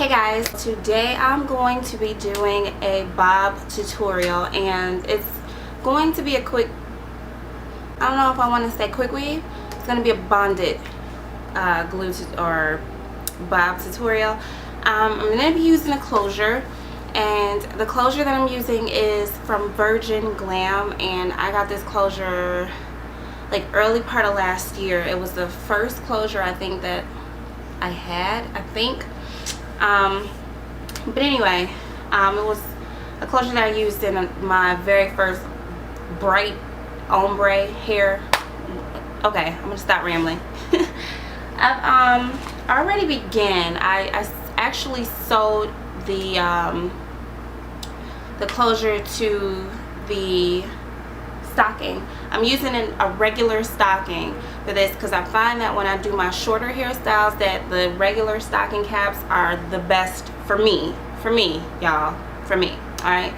Hey guys, today I'm going to be doing a bob tutorial, and it's going to be a quick, I don't know if I want to say quick weave. It's going to be a bonded glue or bob tutorial. I'm going to be using a closure, and the closure that I'm using is from Virgin Glam, and I got this closure like early part of last year. It was the first closure I think that I had, but anyway, it was a closure that I used in my very first bright ombre hair. Okay, I'm gonna stop rambling. I've already began. I actually sewed the closure to the stocking. I'm using a regular stocking for this because I find that when I do my shorter hairstyles that the regular stocking caps are the best for me y'all, for me. Alright,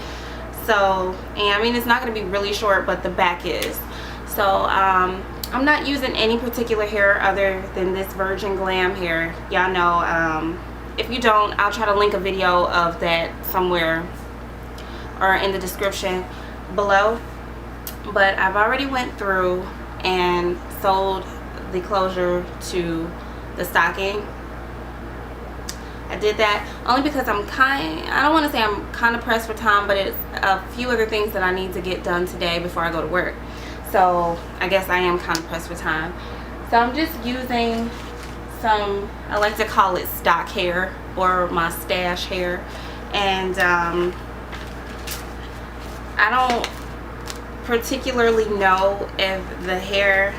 so, and I mean it's not going to be really short, but the back is. So I'm not using any particular hair other than this Virgin Glam hair. Y'all know, if you don't, I'll try to link a video of that somewhere or in the description below. But I've already went through and sewed the closure to the stocking. I did that only because I don't want to say I'm kind of pressed for time, but it's a few other things that I need to get done today before I go to work. So I guess I am kind of pressed for time. So I'm just using some, I like to call it stock hair or my stash hair, and I don't particularly know if the hair,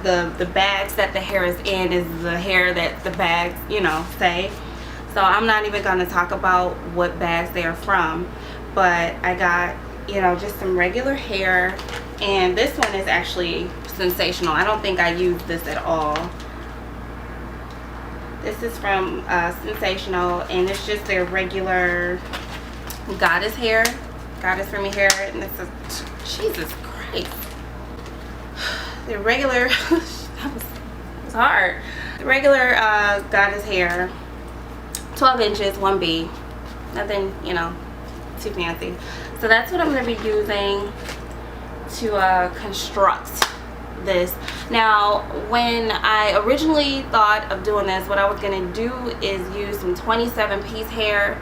the bags that the hair is in is the hair that the bags, you know, say. So I'm not even going to talk about what bags they are from, but I got, you know, just some regular hair, and this one is actually sensational. I don't think I used this at all. This is from Sensational, and it's just their regular goddess hair. Goddess for me hair, and this is, Jesus Christ, the regular that was hard. The regular goddess hair, 12 inches, 1B, nothing, you know, too fancy. So that's what I'm going to be using to construct this. Now, when I originally thought of doing this, what I was going to do is use some 27-piece hair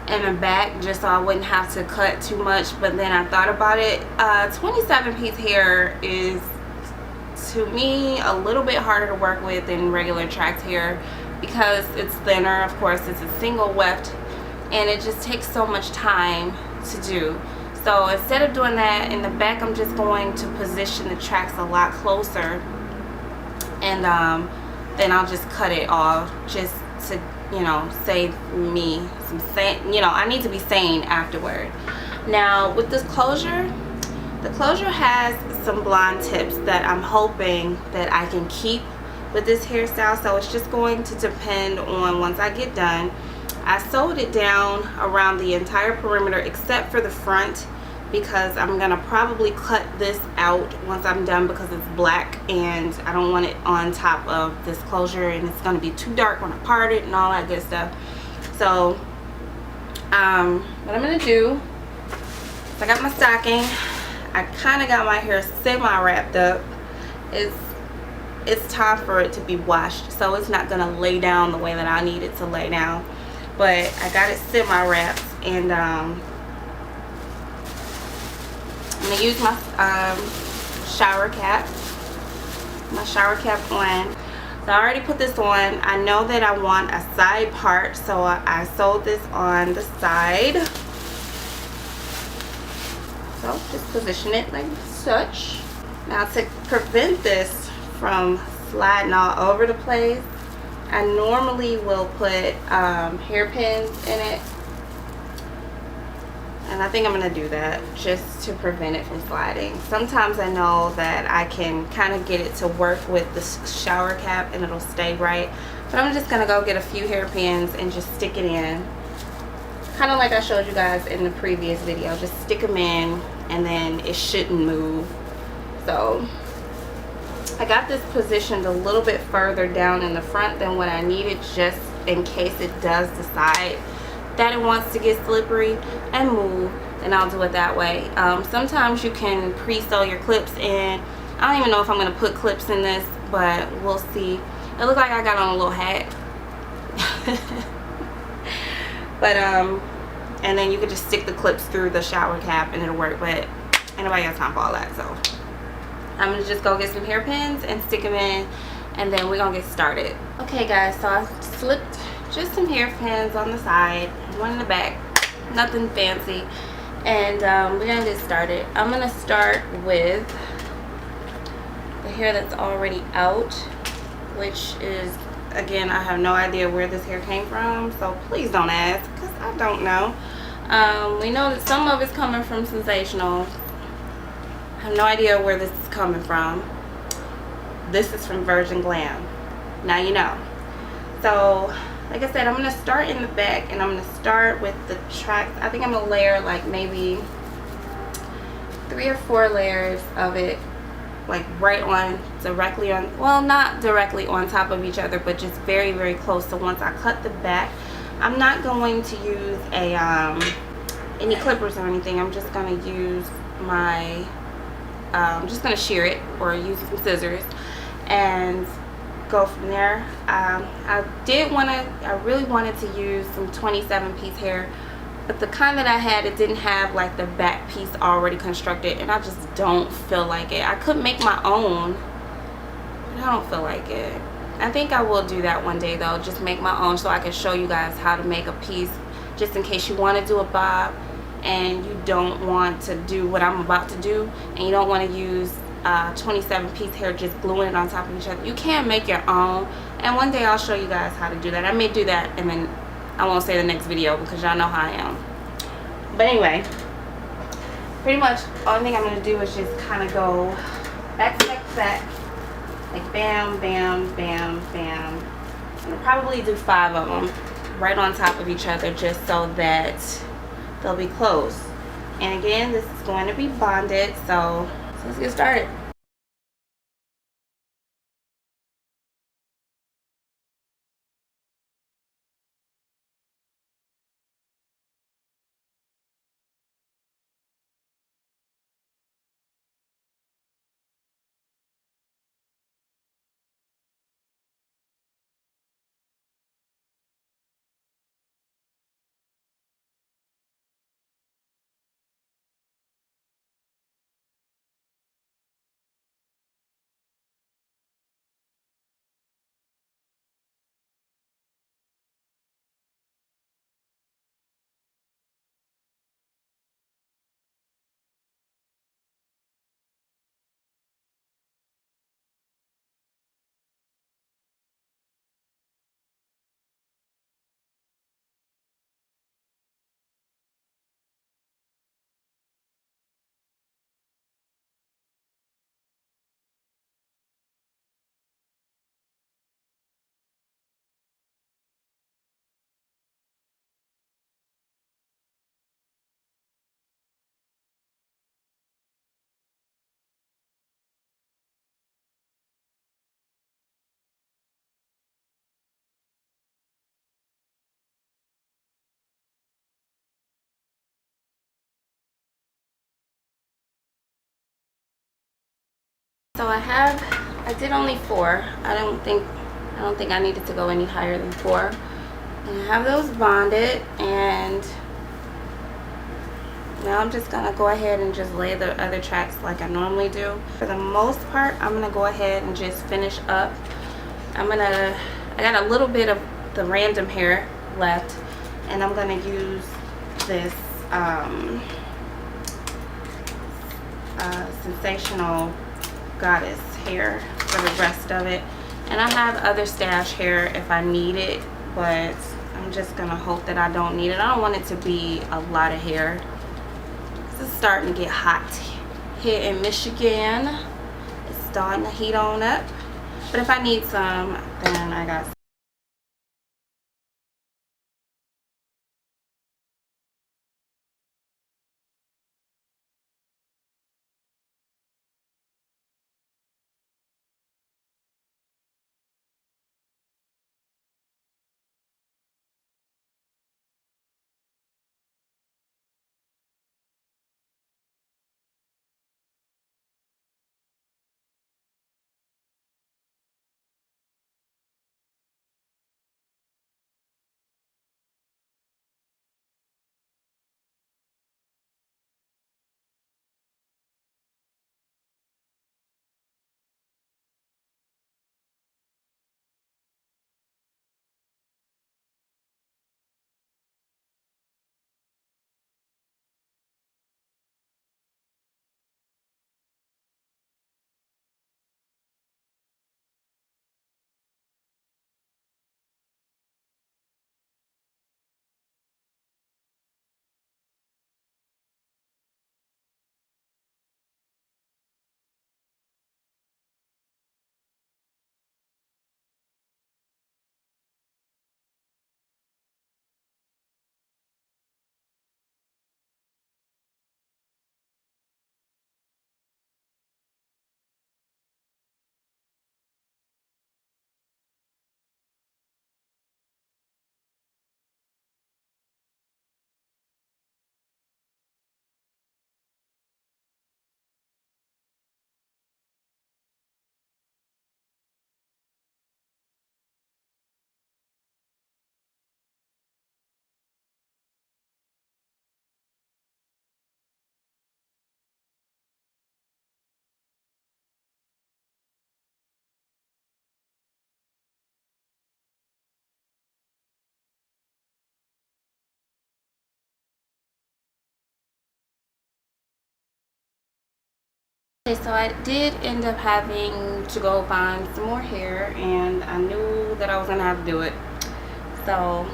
in the back just so I wouldn't have to cut too much, but then I thought about it. 27-piece hair is, to me, a little bit harder to work with than regular tracked hair because it's thinner. Of course, it's a single weft, and it just takes so much time to do. So instead of doing that in the back, I'm just going to position the tracks a lot closer, and then I'll just cut it off just to, you know, save me some you know, I need to be sane afterward. Now with this closure, the closure has some blonde tips that I'm hoping that I can keep with this hairstyle, so it's just going to depend on once I get done. I sewed it down around the entire perimeter except for the front, because I'm gonna probably cut this out once I'm done because it's black and I don't want it on top of this closure, and it's gonna be too dark when I part it and all that good stuff. So what I'm gonna do is, I got my stocking, I kind of got my hair semi wrapped up. It's time for it to be washed, so it's not gonna lay down the way that I need it to lay down, but I got it semi wrapped, and I'm going to use my shower cap on. So I already put this on. I know that I want a side part, so I sewed this on the side. So just position it like such. Now to prevent this from sliding all over the place, I normally will put hairpins in it. And I think I'm going to do that just to prevent it from sliding. Sometimes I know that I can kind of get it to work with the shower cap and it'll stay right. But I'm just going to go get a few hairpins and just stick it in. Kind of like I showed you guys in the previous video. Just stick them in and then it shouldn't move. So I got this positioned a little bit further down in the front than what I needed, just in case it does decide that it wants to get slippery and move, and I'll do it that way. Sometimes you can pre-sew your clips, and I don't even know if I'm going to put clips in this, but we'll see. It looked like I got on a little hat. But and then you could just stick the clips through the shower cap and it'll work, but ain't nobody got time for all that. So I'm gonna just go get some hairpins and stick them in, and then we're gonna get started. Okay guys, so I slipped just some hairpins on the side, one in the back, nothing fancy, and we're gonna get started. I'm gonna start with the hair that's already out, which is, again, I have no idea where this hair came from, so please don't ask, because I don't know. We know that some of it's coming from Sensational. I have no idea where this is coming from. This is from Virgin Glam. Now you know. So, like I said, I'm going to start in the back, and I'm going to start with the tracks. I think I'm going to layer like maybe 3 or 4 layers of it, like right on, directly on, well, not directly on top of each other, but just very, very close. So once I cut the back, I'm not going to use a any clippers or anything. I'm just going to use my I'm just going to shear it or use some scissors and go from there. I really wanted to use some 27 piece hair, but the kind that I had, it didn't have like the back piece already constructed, and I just don't feel like it. I could make my own, but I don't feel like it. I think I will do that one day though, just make my own so I can show you guys how to make a piece, just in case you want to do a bob and you don't want to do what I'm about to do, and you don't want to use 27 piece hair just gluing it on top of each other. You can make your own, and one day I'll show you guys how to do that. I may do that, and then I won't say the next video because y'all know how I am. But anyway, pretty much all thing I'm going to do is just kind of go back to back to back, like bam, bam, bam, bam. I'm going to probably do 5 of them right on top of each other, just so that they'll be close. And again, this is going to be bonded, so let's get started. So I did only 4. I don't think I needed to go any higher than 4. And I have those bonded, and now I'm just gonna go ahead and just lay the other tracks like I normally do. For the most part, I'm gonna go ahead and just finish up. I got a little bit of the random hair left, and I'm gonna use this Sensational Goddess hair for the rest of it. And I have other stash hair if I need it, but I'm just gonna hope that I don't need it. I don't want it to be a lot of hair. It's starting to get hot here in Michigan. It's starting to heat on up, but if I need some, then I got some. Okay, so I did end up having to go find some more hair, and I knew that I was gonna have to do it. So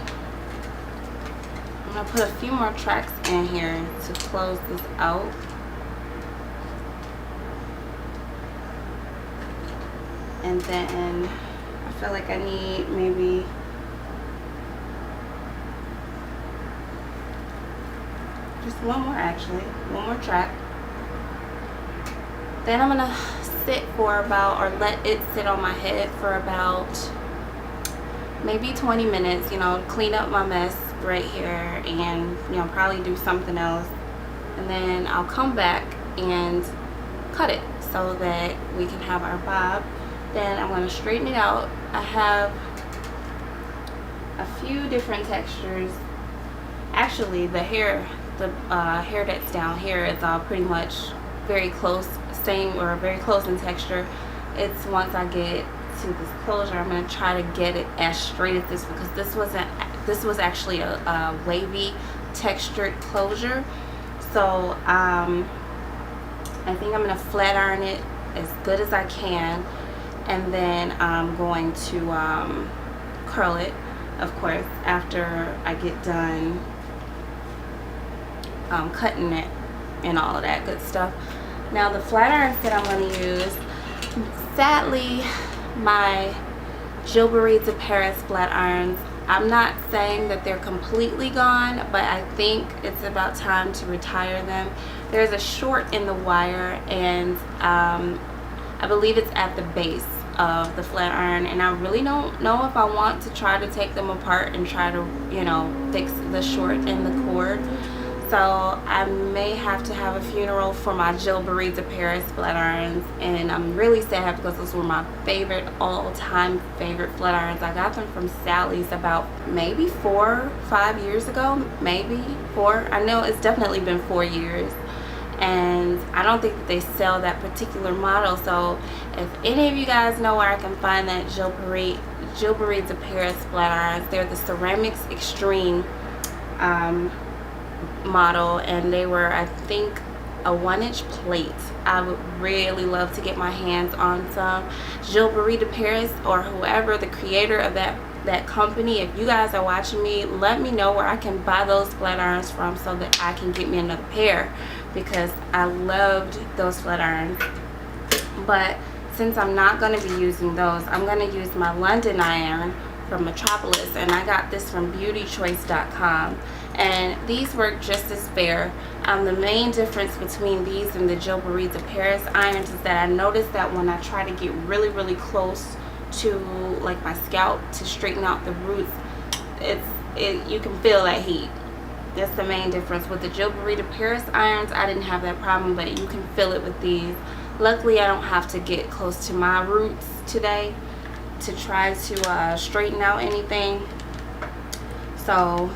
I'm gonna put a few more tracks in here to close this out. And then I feel like I need maybe just one more, actually, one more track. Then I'm gonna sit for about, or let it sit on my head for about maybe 20 minutes, you know, clean up my mess right here, and, you know, probably do something else. And then I'll come back and cut it so that we can have our bob. Then I'm gonna straighten it out. I have a few different textures. Actually, the hair that's down here is all pretty much very close, same or very close in texture. It's once I get to this closure, I'm going to try to get it as straight as this, because this was actually a wavy textured closure. So I think I'm going to flat iron it as good as I can, and then I'm going to curl it, of course, after I get done cutting it and all of that good stuff. Now the flat irons that I'm going to use, sadly, my Gil Barrett's of Paris flat irons, I'm not saying that they're completely gone, but I think it's about time to retire them. There's a short in the wire, and I believe it's at the base of the flat iron, and I really don't know if I want to try to take them apart and try to, you know, fix the short in the cord. So I may have to have a funeral for my Gil Barrett's of Paris flat irons, and I'm really sad because those were my favorite, all-time favorite flat irons. I got them from Sally's about maybe 4 or 5 years ago, maybe 4. I know it's definitely been 4 years, and I don't think that they sell that particular model. So if any of you guys know where I can find that Gil Barrett's of Paris flat irons, they're the Ceramics Extreme model, and they were, I think, a 1-inch plate. I would really love to get my hands on some. Gil Barrett's of Paris, or whoever the creator of that company, if you guys are watching me, let me know where I can buy those flat irons from so that I can get me another pair, because I loved those flat irons. But since I'm not going to be using those, I'm going to use my London iron from Metropolis, and I got this from beautychoice.com. And these work just as fair. The main difference between these and the Gil Barrett's of Paris irons is that I noticed that when I try to get really, really close to like my scalp to straighten out the roots, you can feel that heat. That's the main difference. With the Gil Barrett's of Paris irons, I didn't have that problem, but you can feel it with these. Luckily, I don't have to get close to my roots today to try to straighten out anything. So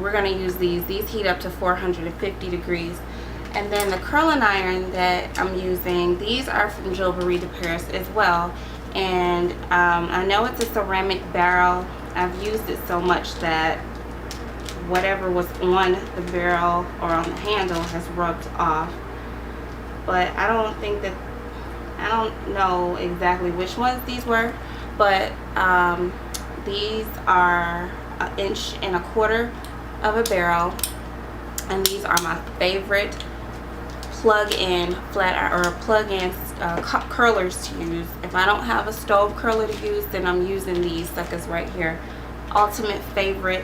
we're going to use these. These heat up to 450 degrees. And then the curling iron that I'm using, these are from Gil Barrett's of Paris as well. And I know it's a ceramic barrel. I've used it so much that whatever was on the barrel or on the handle has rubbed off. But I don't know exactly which ones these were. But these are 1.25 inches of a barrel, and these are my favorite plug-in flat iron or plug-in curlers to use. If I don't have a stove curler to use, then I'm using these suckers right here. Ultimate favorite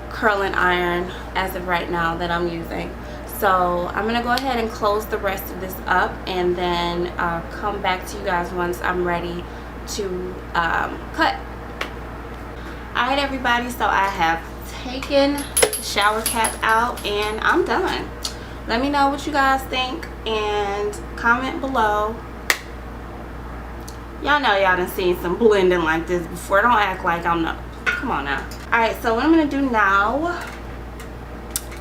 curling iron as of right now that I'm using. So I'm gonna go ahead and close the rest of this up, and then come back to you guys once I'm ready to cut. Alright everybody, so I have taken the shower cap out and I'm done. Let me know what you guys think and comment below. Y'all know y'all done seen some blending like this before. Don't act like I'm not. Come on now. Alright, so what I'm gonna do now,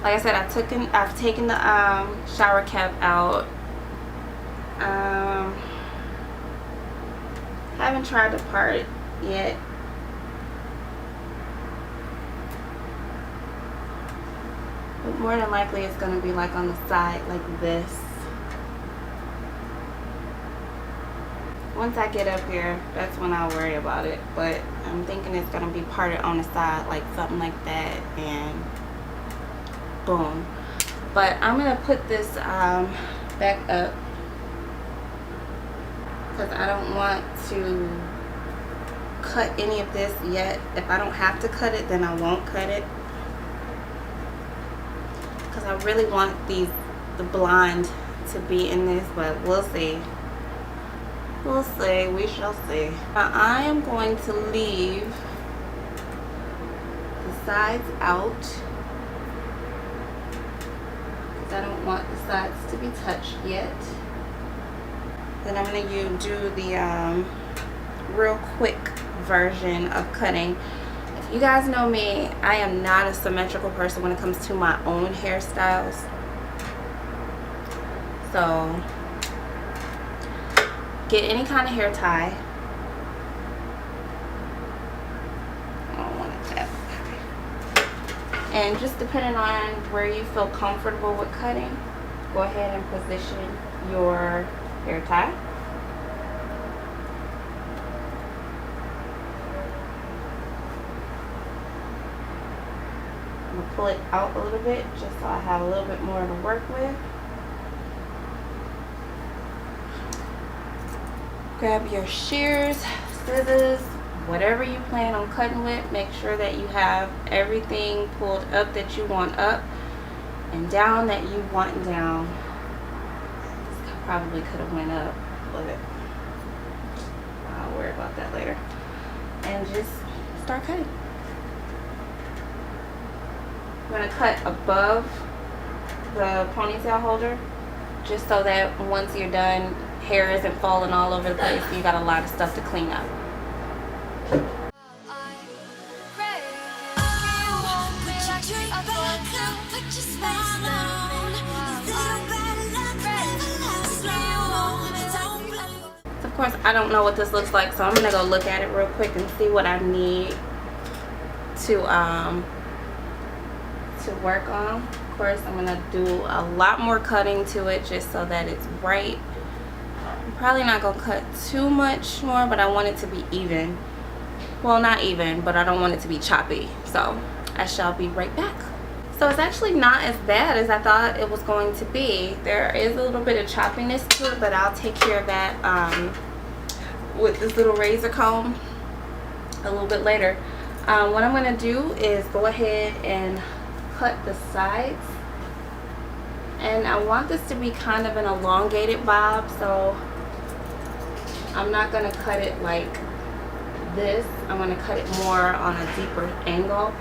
like I said, I've taken the shower cap out. Haven't tried to part it yet. But more than likely it's going to be like on the side like this. once I get up here, that's when I'll worry about it. But I'm thinking it's gonna be parted on the side, like something like that, and boom. But I'm gonna put this back up because I don't want to cut any of this yet. If I don't have to cut it, then I won't cut it, because I really want the blonde to be in this, but we'll see. We'll see. We shall see. Now, I am going to leave the sides out because I don't want the sides to be touched yet. Then I'm going to do the real quick version of cutting. If you guys know me, I am not a symmetrical person when it comes to my own hairstyles. So get any kind of hair tie. I don't want it that high. And just depending on where you feel comfortable with cutting, go ahead and position your hair tie. I'm going to pull it out a little bit just so I have a little bit more to work with. Grab your shears, scissors, whatever you plan on cutting with. Make sure that you have everything pulled up that you want up and down that you want down. This probably could have went up, but I'll worry about that later. And just start cutting. I'm going to cut above the ponytail holder just so that once you're done, hair isn't falling all over the place. You got a lot of stuff to clean up. So of course, I don't know what this looks like, so I'm gonna go look at it real quick and see what I need to work on. Of course, I'm gonna do a lot more cutting to it just so that it's bright. I'm probably not gonna cut too much more, but I want it to be even. Well, not even, but I don't want it to be choppy. So I shall be right back. So it's actually not as bad as I thought it was going to be. There is a little bit of choppiness to it, but I'll take care of that with this little razor comb a little bit later. What I'm gonna do is go ahead and cut the sides. And I want this to be kind of an elongated bob, so I'm not going to cut it like this. I'm going to cut it more on a deeper angle.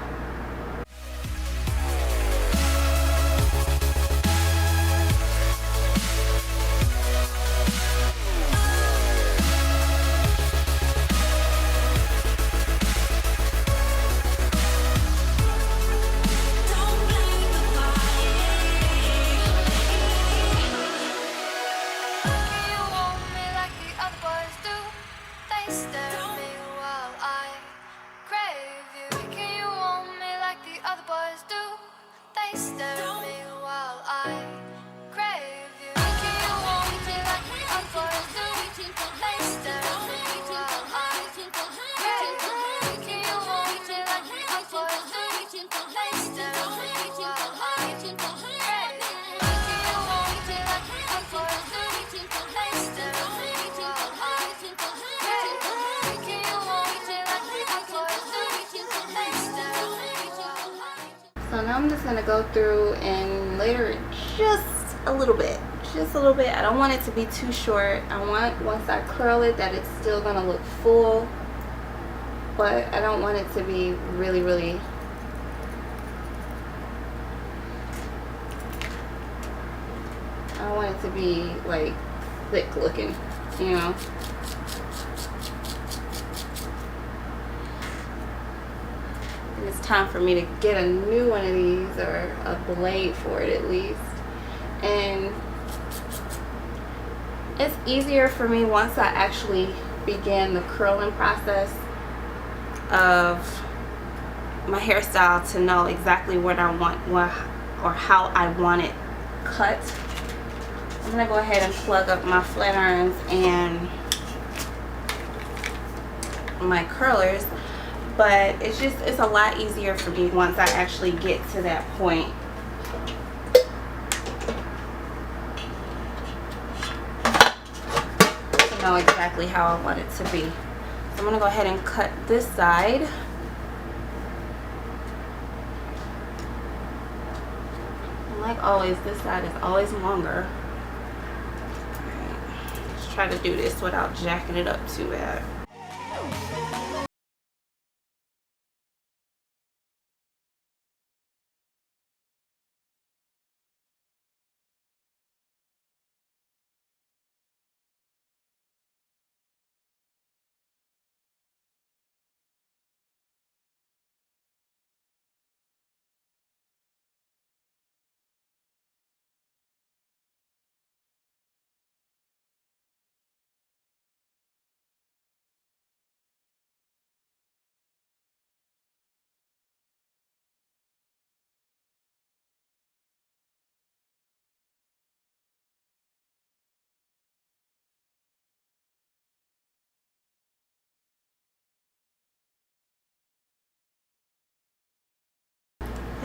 So now I'm just going to go through and later it just a little bit. I don't want it to be too short. I want, once I curl it, that it's still going to look full. But I don't want it to be really, really... I don't want it to be like thick looking, you know. It's time for me to get a new one of these, or a blade for it at least. And it's easier for me once I actually begin the curling process of my hairstyle to know exactly what I want, or how I want it cut. I'm gonna go ahead and plug up my flat irons and my curlers, but it's a lot easier for me once I actually get to that point. To know exactly how I want it to be. So I'm gonna go ahead and cut this side. And like always, this side is always longer. Alright, let's try to do this without jacking it up too bad.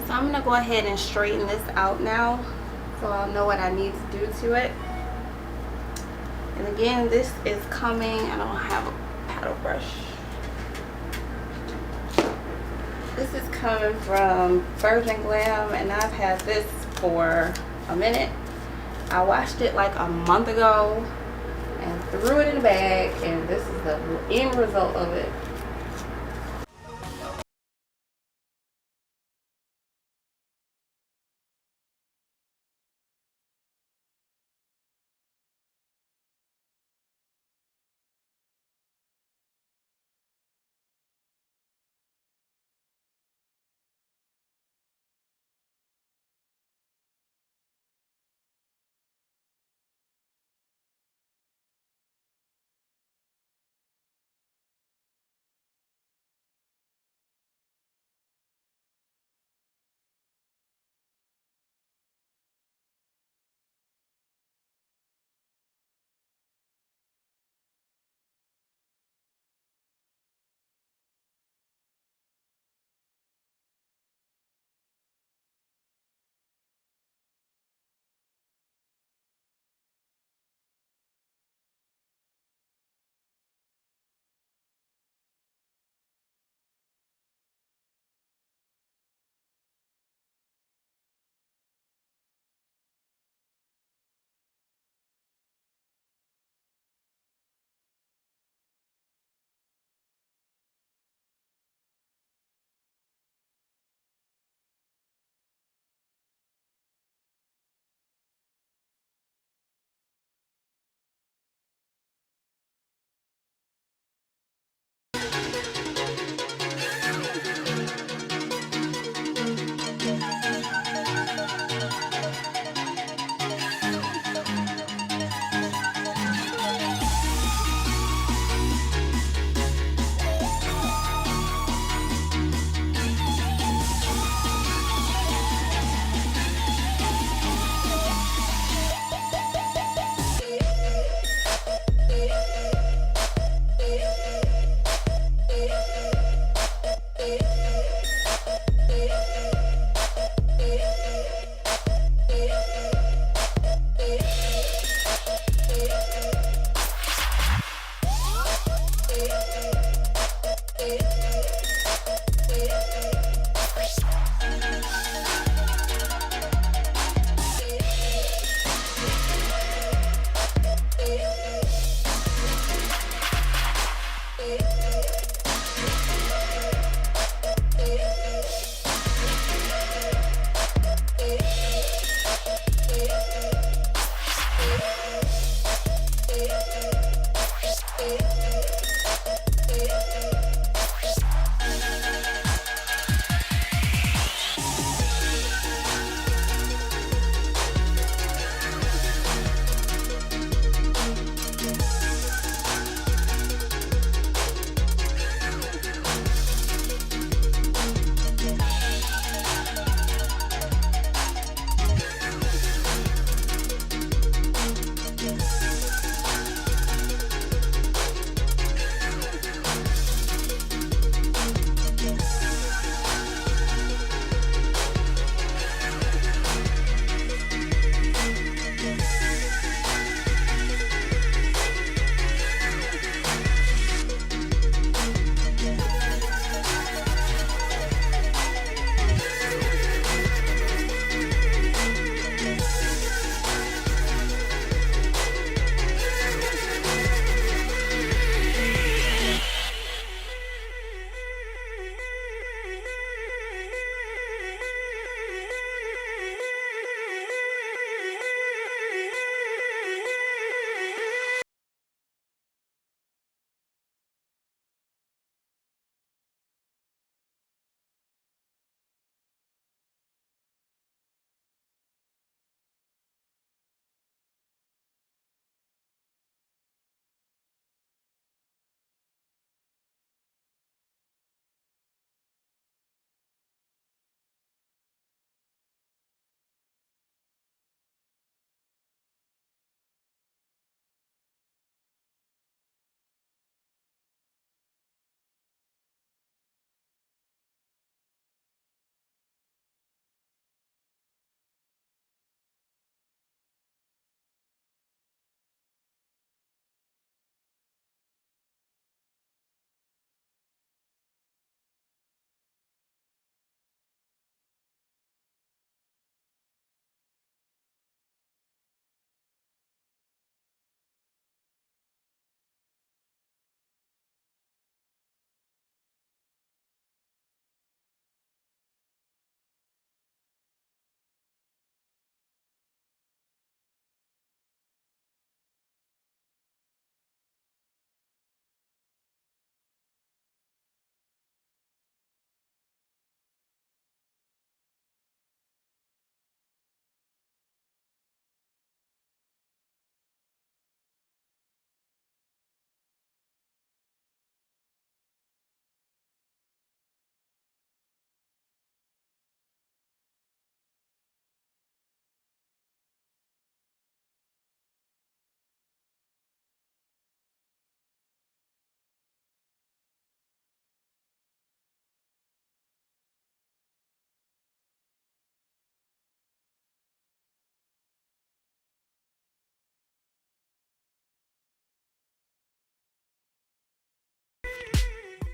So I'm gonna go ahead and straighten this out now, so I'll know what I need to do to it. And again, this is coming, I don't have a paddle brush. This is coming from Virgin Glam, and I've had this for a minute. I washed it like a month ago and threw it in the bag, and this is the end result of it.